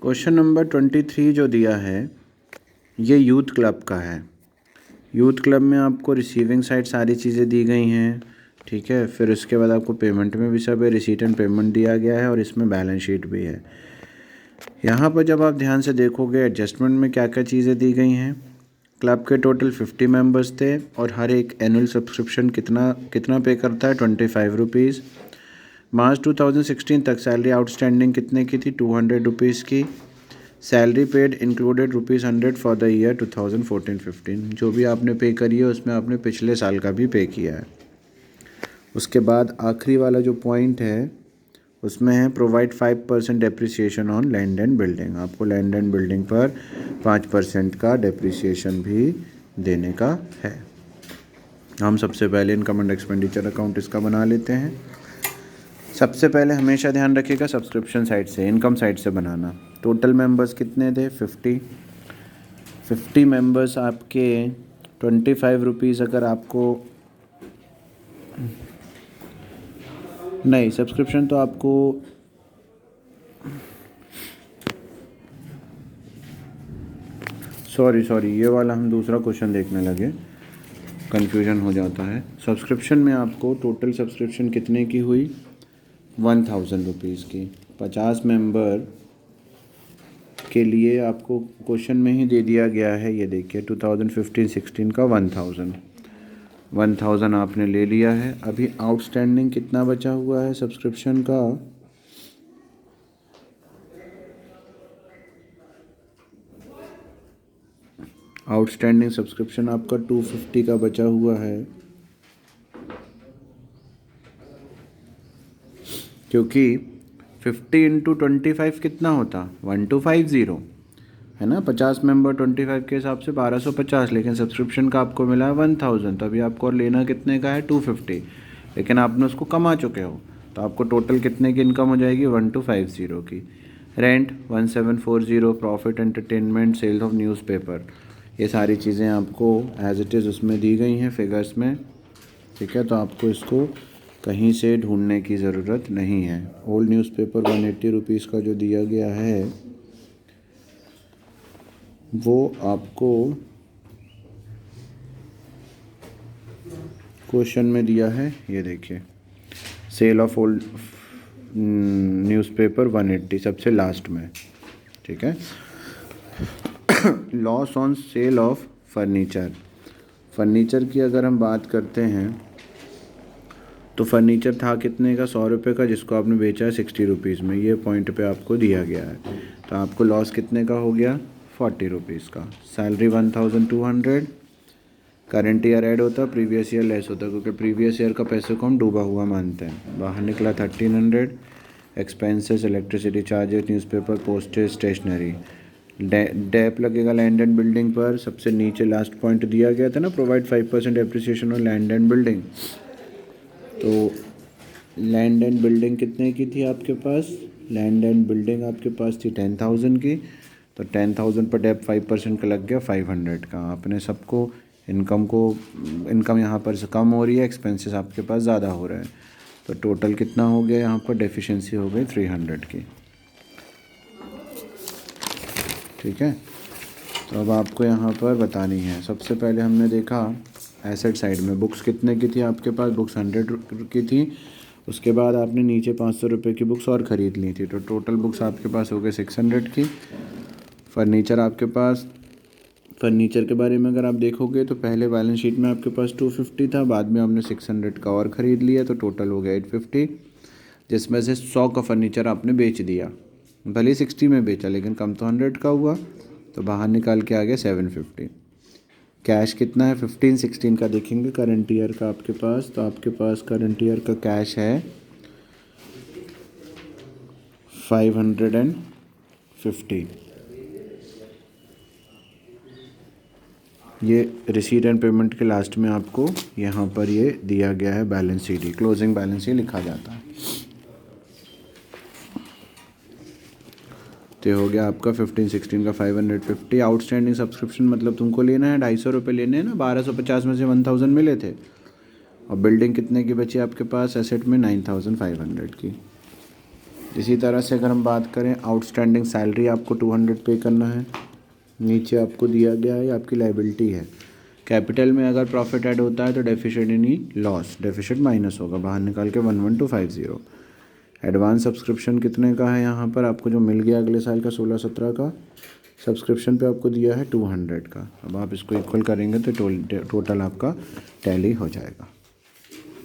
Question number 23 जो दिया है ये यूथ क्लब का है। यूथ क्लब में आपको रिसीविंग साइड सारी चीज़ें दी गई हैं, ठीक है। फिर उसके बाद आपको पेमेंट में भी सब है, रिसीट एंड पेमेंट दिया गया है और इसमें बैलेंस शीट भी है। यहाँ पर जब आप ध्यान से देखोगे एडजस्टमेंट में क्या क्या चीज़ें दी गई हैं। क्लब के टोटल 50 मेंबर्स थे और हर एक एनुअल सब्सक्रिप्शन कितना कितना पे करता है 25 रुपीज़। मार्च 2016 तक सैलरी आउटस्टैंडिंग कितने की थी 200 रुपीज़ की। Salary paid included ₹100 for the year 2014-15। जो भी आपने पे करी है उसमें आपने पिछले साल का भी पे किया है। उसके बाद आखिरी वाला जो पॉइंट है उसमें है provide 5% depreciation on land and building. आपको लैंड एंड बिल्डिंग पर 5% का डेप्रिसिएशन भी देने का है। हम सबसे पहले इनकम एंड एक्सपेंडिचर अकाउंट इसका बना लेते हैं। सबसे पहले हमेशा ध्यान रखिएगा सब्सक्रिप्शन साइड से, इनकम साइड से बनाना। टोटल मेंबर्स कितने थे 50 मेंबर्स आपके 25 रुपीज़ अगर आपको नहीं, सब्सक्रिप्शन तो आपको सॉरी ये वाला हम दूसरा क्वेश्चन देखने लगे, कन्फ्यूजन हो जाता है। सब्सक्रिप्शन में आपको टोटल सब्सक्रिप्शन कितने की हुई 1000 रुपीज़ की। 50 मेंबर के लिए आपको क्वेश्चन में ही दे दिया गया है, ये देखिए 2015-16 का 1000 आपने ले लिया है। अभी आउटस्टैंडिंग कितना बचा हुआ है सब्सक्रिप्शन का, आउटस्टैंडिंग सब्सक्रिप्शन आपका 250 का बचा हुआ है, क्योंकि 50 इंटू 25 कितना होता 1250 है ना। 50 मेंबर 25 के हिसाब से 1250, लेकिन सब्सक्रिप्शन का आपको मिला है 1000। तो अभी आपको और लेना कितने का है 250, लेकिन आपने उसको कमा चुके हो। तो आपको टोटल कितने की इनकम हो जाएगी 1250 की। Rent 1740, profit entertainment, sale of newspaper, ये सारी चीज़ें आपको एज इट इज़ उसमें दी गई हैं फिगर्स में, ठीक है। तो आपको इसको कहीं से ढूंढने की ज़रूरत नहीं है। ओल्ड न्यूज़पेपर 180 रुपीज़ का जो दिया गया है वो आपको क्वेश्चन में दिया है, ये देखिए सेल ऑफ ओल्ड न्यूज़पेपर 180 सबसे लास्ट में, ठीक है। Loss on sale of furniture, furniture की अगर हम बात करते हैं तो फर्नीचर था कितने का 100 रुपये का, जिसको आपने बेचा है 60 रुपीज़ में। ये पॉइंट पे आपको दिया गया है। तो आपको लॉस कितने का हो गया 40 रुपीज़ का। सैलरी 1200, करंट ईयर ऐड होता, प्रीवियस ईयर लेस होता, क्योंकि प्रीवियस ईयर का पैसे को हम डूबा हुआ मानते हैं। बाहर निकला 1300। Expenses electricity charges, newspaper, postage, stationery. Dep लगेगा लैंड एंड बिल्डिंग पर, सबसे नीचे लास्ट पॉइंट दिया गया था ना, provide 5% depreciation on land and building. तो लैंड एंड बिल्डिंग कितने की थी आपके पास, लैंड एंड बिल्डिंग आपके पास थी 10,000 की। तो 10,000 पर डेप 5% का लग गया 500 का। आपने सबको इनकम यहाँ पर से कम हो रही है, एक्सपेंसेस आपके पास ज़्यादा हो रहे हैं। तो टोटल कितना हो गया यहाँ पर, डेफिशिएंसी हो गई 300 की, ठीक है। तो अब आपको यहाँ पर बतानी है। सबसे पहले हमने देखा एसेट साइड में बुक्स कितने की थी आपके पास, बुक्स 100 की थी। उसके बाद आपने नीचे 500 रुपये की बुक्स और ख़रीद ली थी, तो टोटल बुक्स आपके पास हो गए 600 की। फर्नीचर आपके पास, फर्नीचर के बारे में अगर आप देखोगे तो पहले बैलेंस शीट में आपके पास 250 था, बाद में हमने 600 का और ख़रीद लिया, तो टोटल हो गया 850, जिसमें से 100 का फर्नीचर आपने बेच दिया। भले 60 में बेचा लेकिन कम तो 100 का हुआ, तो बाहर निकाल के आ गया 750। कैश कितना है 15-16 का देखेंगे करंट ईयर का आपके पास, तो आपके पास करंट ईयर का कैश है 550। ये रिसीट एंड पेमेंट के लास्ट में आपको यहाँ पर ये दिया गया है बैलेंस शीट, क्लोजिंग बैलेंस ही लिखा जाता है। तो हो गया आपका 15-16 का 550। आउटस्टैंडिंग सब्सक्रिप्शन मतलब तुमको लेना है 250 रुपये लेने हैं ना, 1250 में से 1000 मिले थे। और बिल्डिंग कितने की बची आपके पास एसेट में 9500 की। इसी तरह से अगर हम बात करें आउटस्टैंडिंग सैलरी आपको 200 पे करना है, नीचे आपको दिया गया है आपकी लाइबिलिटी है। कैपिटल में अगर प्रॉफिट ऐड होता है तो डेफिसिट यानी लॉस, डेफिसिट माइनस होगा, बाहर निकाल के 11250। एडवांस सब्सक्रिप्शन कितने का है यहाँ पर आपको जो मिल गया अगले साल का 16-17 का सब्सक्रिप्शन पे आपको दिया है 200 का। अब आप इसको इक्वल करेंगे तो टोटल आपका टैली हो जाएगा।